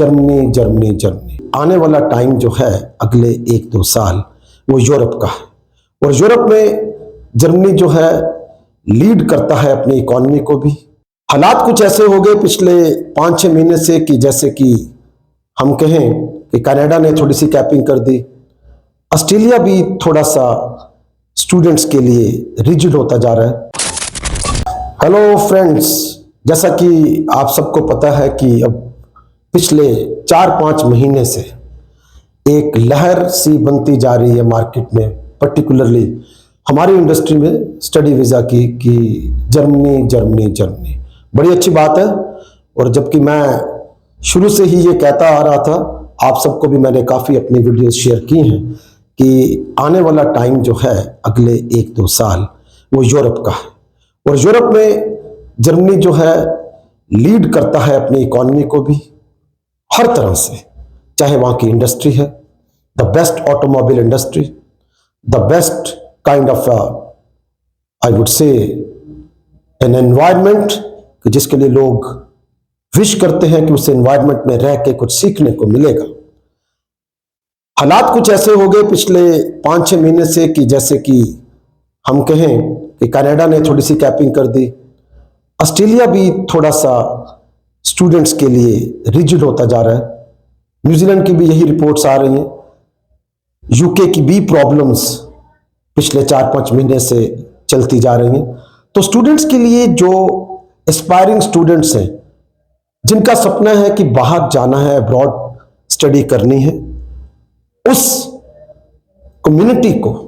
Germany Germany Germany. आने वाला time जो है अगले 1-2 साल वो यूरोप का है, और यूरोप में जर्मनी जो है लीड करता है अपनी इकॉनमी को भी। हालात कुछ ऐसे हो गए पिछले 5-6 महीने से कि जैसे कि हम कहें कि कनाडा ने थोड़ी सी कैपिंग कर दी, ऑस्ट्रेलिया भी थोड़ा सा स्टूडेंट्स के लिए रिजिड होता जा रहा है। हेलो फ्रेंड्स, जैसा कि आप सबको पता है कि अब पिछले 4-5 महीने से एक लहर सी बनती जा रही है मार्केट में, पर्टिकुलरली हमारी इंडस्ट्री में स्टडी वीज़ा की, कि जर्मनी जर्मनी जर्मनी। बड़ी अच्छी बात है, और जबकि मैं शुरू से ही ये कहता आ रहा था, आप सबको भी मैंने काफ़ी अपनी वीडियोस शेयर की हैं कि आने वाला टाइम जो है अगले 1-2 साल वो यूरोप का है, और यूरोप में जर्मनी जो है लीड करता है अपनी इकॉनमी को भी हर तरह से। चाहे वहाँ की इंडस्ट्री है, the best automobile industry, the best kind of I would say an environment, जिसके लिए लोग विश करते हैं कि उस एनवायरनमेंट में रह के कुछ सीखने को मिलेगा। हालात कुछ ऐसे हो गए पिछले 5-6 महीने से कि जैसे कि हम कहें कि कनाडा ने थोड़ी सी कैपिंग कर दी, ऑस्ट्रेलिया भी थोड़ा सा स्टूडेंट्स के लिए रिजिड होता जा रहा है, न्यूजीलैंड की भी यही रिपोर्ट्स आ रही हैं, यूके की भी प्रॉब्लम्स पिछले 4-5 महीने से चलती जा रही हैं। तो स्टूडेंट्स के लिए, जो एस्पायरिंग स्टूडेंट्स हैं, जिनका सपना है कि बाहर जाना है, अब्रॉड स्टडी करनी है, उस कम्युनिटी को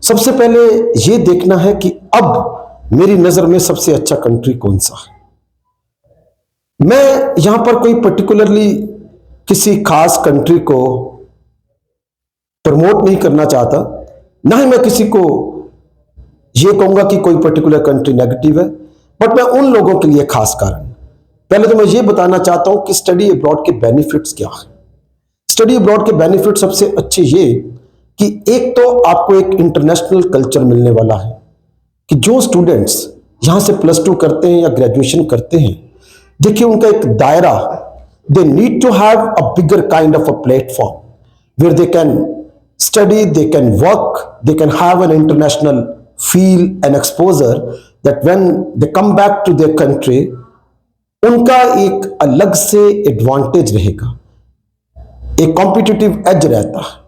सबसे पहले ये देखना है कि अब मेरी नजर में सबसे अच्छा कंट्री कौन सा है। मैं यहां पर कोई पर्टिकुलरली किसी खास कंट्री को प्रमोट नहीं करना चाहता, ना ही मैं किसी को ये कहूंगा कि कोई पर्टिकुलर कंट्री नेगेटिव है, बट मैं उन लोगों के लिए खास कारण, पहले तो मैं ये बताना चाहता हूं कि स्टडी अब्रॉड के बेनिफिट्स क्या हैं। स्टडी अब्रॉड के बेनिफिट सबसे अच्छे ये कि एक तो आपको एक इंटरनेशनल कल्चर मिलने वाला है, कि जो स्टूडेंट्स यहां से +2 करते हैं या ग्रेजुएशन करते हैं, देखिए उनका एक दायरा, they need to have a bigger kind of a platform where they can study, they can work, they can have an international feel and exposure, that when they come back to their country उनका एक अलग से advantage रहेगा, एक competitive as रहता है।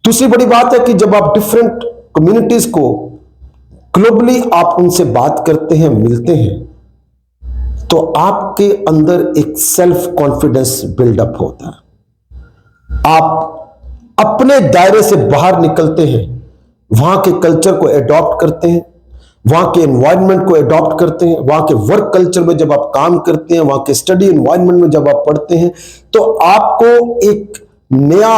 दूसरी बड़ी बात है कि जब आप डिफरेंट कम्युनिटीज को ग्लोबली आप उनसे बात करते हैं, मिलते हैं, तो आपके अंदर एक सेल्फ कॉन्फिडेंस बिल्डअप होता है। आप अपने दायरे से बाहर निकलते हैं, वहां के कल्चर को एडॉप्ट करते हैं, वहां के एनवायरनमेंट को एडॉप्ट करते हैं, वहां के वर्क कल्चर में जब आप काम करते हैं, वहां के स्टडी एनवायरनमेंट में जब आप पढ़ते हैं, तो आपको एक नया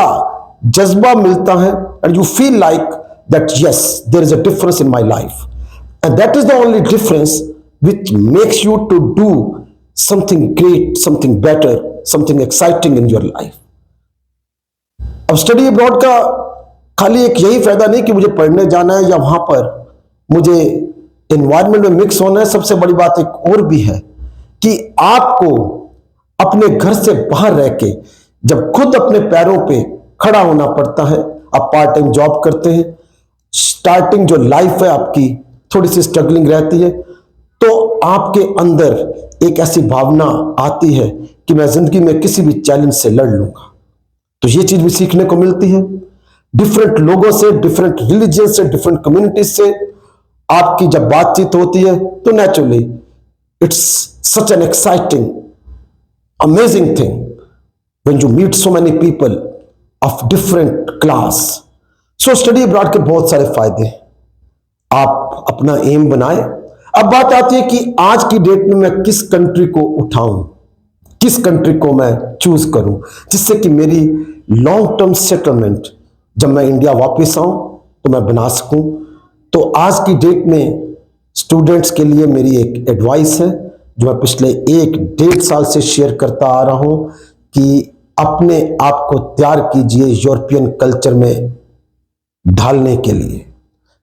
जज्बा मिलता है, and you feel like that yes there is a difference in my life, and that is the only difference which makes you to do something great, something better, something exciting in your life. अब study abroad का खाली एक यही फायदा नहीं कि मुझे पढ़ने जाना है या वहां पर मुझे एनवायरनमेंट में मिक्स होना है। सबसे बड़ी बात एक और भी है कि आपको अपने घर से बाहर रह के जब खुद अपने पैरों पे खड़ा होना पड़ता है, आप पार्ट टाइम जॉब करते हैं, स्टार्टिंग जो लाइफ है आपकी थोड़ी सी स्ट्रगलिंग रहती है, तो आपके अंदर एक ऐसी भावना आती है कि मैं जिंदगी में किसी भी चैलेंज से लड़ लूंगा। तो ये चीज भी सीखने को मिलती है, डिफरेंट लोगों से, डिफरेंट रिलीजन से, डिफरेंट कम्युनिटीज से आपकी जब बातचीत होती है, तो naturally it's such an exciting amazing thing when you meet so many people of different class. So study abroad के बहुत सारे फायदे हैं, आप अपना एम बनाए। अब बात आती है कि आज की डेट में मैं किस कंट्री को उठाऊं, किस कंट्री को मैं चूज करूं, जिससे कि मेरी लॉन्ग टर्म सेटलमेंट जब मैं इंडिया वापस आऊं तो मैं बना सकूं। तो आज की डेट में स्टूडेंट्स के लिए मेरी एक एडवाइस है, जो मैं पिछले 1-1.5 साल से शेयर करता आ रहा हूं, कि अपने आप को तैयार कीजिए यूरोपियन कल्चर में ढालने के लिए।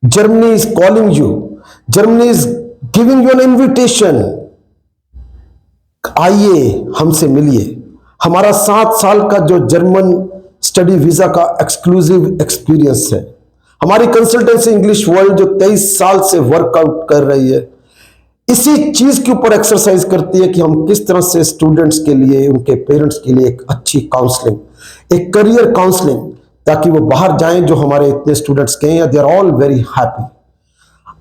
Germany is calling you, Germany is giving you an invitation. आइए, हमसे मिलिए, हमारा 7 साल का जो जर्मन स्टडी वीजा का एक्सक्लूसिव एक्सपीरियंस है, हमारी कंसल्टेंसी इंग्लिश वर्ल्ड जो 23 साल से वर्कआउट कर रही है, इसी चीज के ऊपर एक्सरसाइज करती है कि हम किस तरह से स्टूडेंट्स के लिए, उनके पेरेंट्स के लिए एक अच्छी काउंसलिंग, एक करियर काउंसलिंग, ताकि वो बाहर जाएं। जो हमारे इतने स्टूडेंट्स गए हैं, they are all very happy.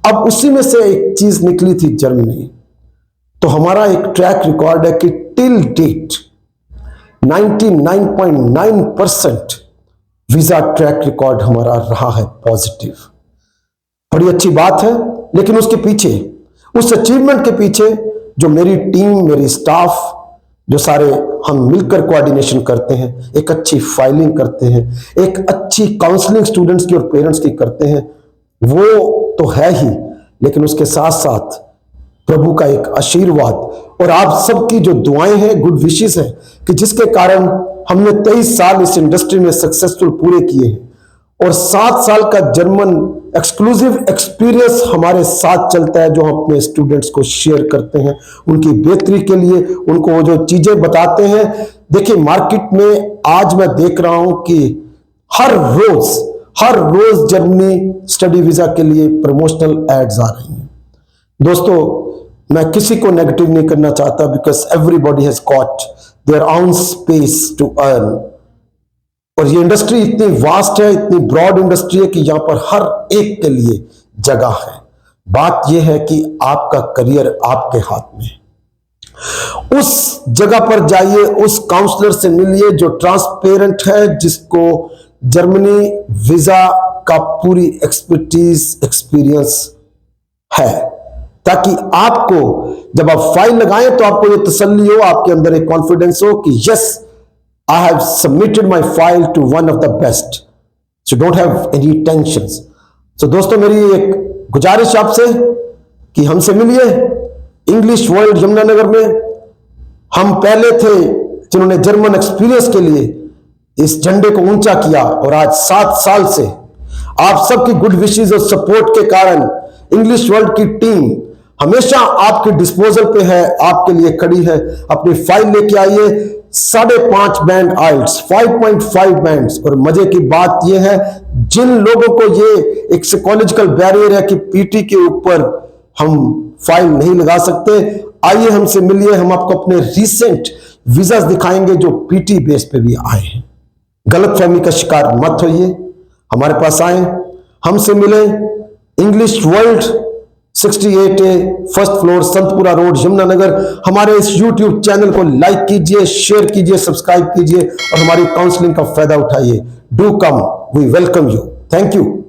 अब उसी में से एक चीज निकली थी जर्मनी। तो हमारा एक ट्रैक रिकॉर्ड है कि till date 99.9% visa track record हमारा रहा है पॉजिटिव। बड़ी अच्छी बात है, लेकिन उसके पीछे, उस अचीवमेंट के पीछे जो मेरी टीम, मेरी स्टाफ, जो सारे हम मिलकर कोऑर्डिनेशन करते हैं, एक अच्छी फाइलिंग करते हैं, एक अच्छी काउंसलिंग स्टूडेंट्स की और पेरेंट्स की करते हैं, वो तो है ही, लेकिन उसके साथ साथ प्रभु का एक आशीर्वाद और आप सबकी जो दुआएं हैं, गुड विशेस हैं, कि जिसके कारण हमने 23 साल इस इंडस्ट्री में सक्सेसफुल पूरे किए हैं और 7 साल का जर्मन एक्सक्लूसिव एक्सपीरियंस हमारे साथ चलता है, जो हम अपने स्टूडेंट्स को शेयर करते हैं उनकी बेहतरी के लिए, उनको वो जो चीजें बताते हैं। देखिए, मार्केट में आज मैं देख रहा हूं कि हर रोज जर्मनी स्टडी वीजा के लिए प्रमोशनल एड्स आ रही हैं। दोस्तों, मैं किसी को नेगेटिव नहीं करना चाहता, because everybody has got their own space to earn. और ये इंडस्ट्री इतनी वास्ट है, इतनी ब्रॉड इंडस्ट्री है कि यहां पर हर एक के लिए जगह है। बात यह है कि आपका करियर आपके हाथ में है। उस जगह पर जाइए, उस काउंसलर से मिलिए जो ट्रांसपेरेंट है, जिसको जर्मनी वीजा का पूरी एक्सपर्टीज, एक्सपीरियंस है, ताकि आपको जब आप फाइल लगाएं तो आपको ये तसल्ली हो, आपके अंदर एक कॉन्फिडेंस हो कि yes, I have submitted my file to one of the best, so don't have any tensions. So दोस्तों, मेरी एक गुजारिश आपसे कि हमसे मिलिए इंग्लिश वर्ल्ड यमुनानगर में। हम पहले थे जिन्होंने जर्मन एक्सपीरियंस के लिए इस झंडे को ऊंचा किया, और आज 7 साल से आप सबकी गुड विशेस और सपोर्ट के कारण इंग्लिश वर्ल्ड की टीम हमेशा आपके डिस्पोजल पे है, आपके लिए खड़ी है। अपनी फाइल लेके आइए, 5.5 बैंड आइल्स, 5.5 बैंड्स। और मजे की बात यह है, जिन लोगों को ये एक साइकोलॉजिकल बैरियर है कि पीटी के ऊपर हम फाइल नहीं लगा सकते, आइए हमसे मिलिए, हम आपको अपने रीसेंट वीजास दिखाएंगे जो पीटी बेस पे भी आए हैं। गलतफहमी का शिकार मत होइए, हमारे पास आए, हमसे मिले। English World 68A, first floor, Santpura road, Yamunanagar. हमारे इस YouTube चैनल को लाइक कीजिए, शेयर कीजिए, सब्सक्राइब कीजिए और हमारी काउंसलिंग का फायदा उठाइए। Do come, we welcome you. Thank you.